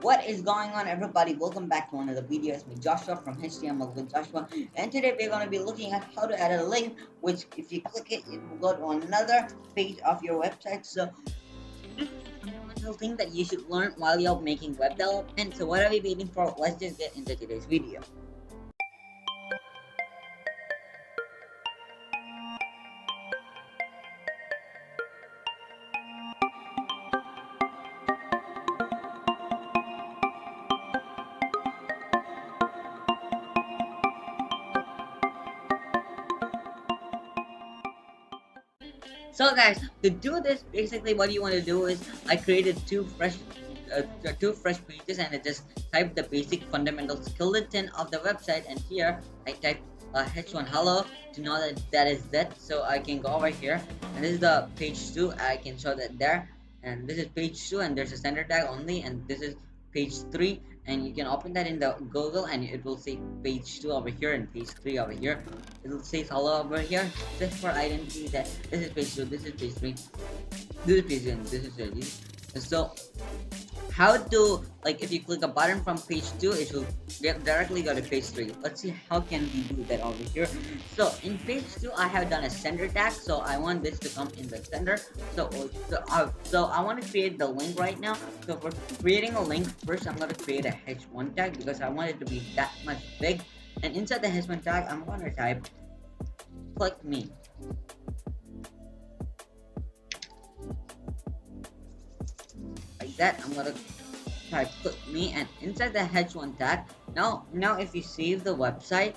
What is going on, everybody? Welcome back to another video. It's me, Joshua from HTML with Joshua, and today we're going to be looking at how to add a link, which if you click it, it will go to another page of your website. So this is a fundamental thing that you should learn while you're making web development. So what are we waiting for? Let's just get into today's video. So guys, to do this, basically what you want to do is I created two fresh pages, and I just typed the basic fundamental skeleton of the website, and here I typed h1 hello to know that that is that. So I can go over here, and this is the page 2. I can show that there, and this is page 2, and there's a center tag only, and this is page 3, and you can open that in the Google, and it will say page 2 over here and page 3 over here. It will say hello over here just for identity that this is page 2, this is page 3, this is page 2, and this is page 3. So how to, like, if you click a button from page 2, it will directly go to page 3. Let's see how can we do that over here. So in page 2 I have done a center tag, so I want this to come in the center. So I want to create the link right now. So for creating a link, first I'm going to create a h1 tag because I want it to be that much big, and inside the h1 tag I'm going to type click me. Like that, I'm gonna type click me, and inside the h1 tag, now if you save the website,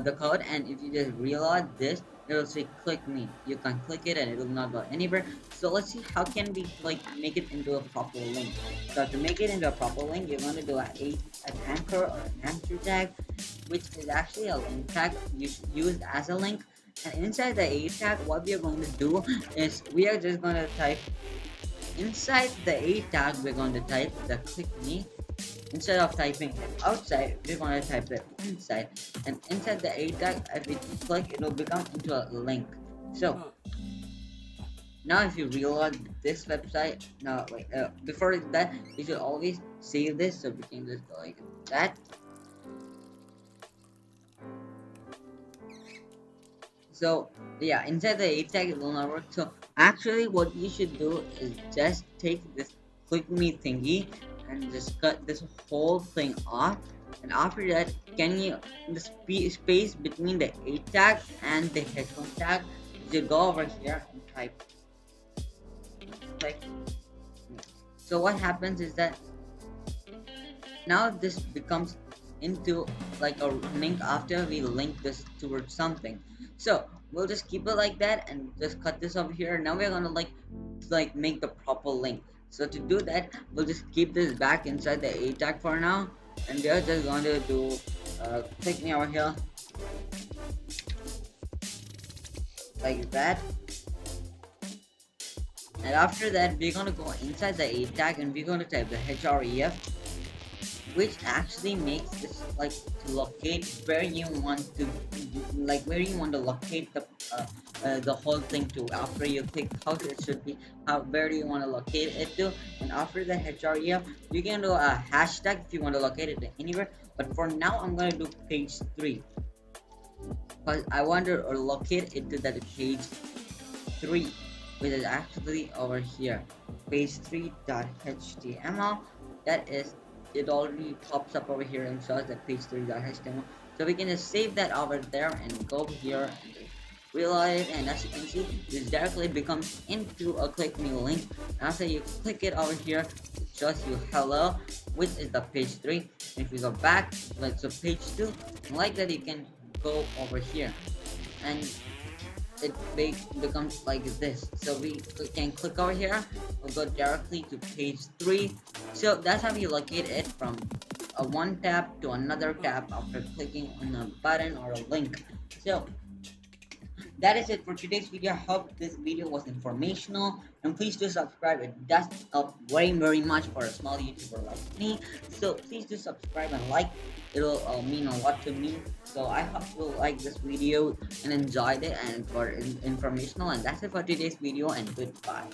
the code, and if you just reload this, it will say click me. You can click it and it will not go anywhere. So let's see how can we like make it into a proper link. So to make it into a proper link, you're gonna do an anchor or an anchor tag, which is actually a link tag used as a link. And inside the a tag, what we are going to do is we are just going to type inside the a tag, we're going to type the click me. Instead of typing it outside, we're going to type it inside, and inside the a tag, if we click, it will become into a link. So now if you reload this website, now wait, before that you should always save this, so we can just go like that. So yeah, inside the a tag it will not work. So actually what you should do is just take this click me thingy and just cut this whole thing off, and after that, can you the space between the a tag and the h1 tag, you go over here and type like. So what happens is that now this becomes into like a link after we link this towards something. So we'll just keep it like that and just cut this over here. Now we're gonna like make the proper link. So to do that, we'll just keep this back inside the a tag for now, and we're just going to do click me over here like that. And after that, we're gonna go inside the a tag and we're gonna type the href, which actually makes this like to locate where you want to locate the whole thing to. After you click how it should be, where do you want to locate it to, and after the href you can do a hashtag if you want to locate it anywhere, but for now I'm going to do page 3 because I want to locate it to that page 3, which is actually over here, page3.html. that is, it already pops up over here and shows that page3.html. So we can just save that over there and go here and just reload it, and as you can see, this directly becomes into a click me link. After you click it over here, it shows you hello, which is the page 3. And if you go back like so page 2, like that, you can go over here and it becomes like this. So we can click over here, we'll go directly to page 3. So that's how you locate it from a one tab to another tab after clicking on a button or a link. So that is it for today's video. I hope this video was informational, and please do subscribe. It does help very much for a small YouTuber like me. So please do subscribe and like. It'll mean a lot to me. So I hope you'll like this video and enjoyed it and for informational. And that's it for today's video, and goodbye.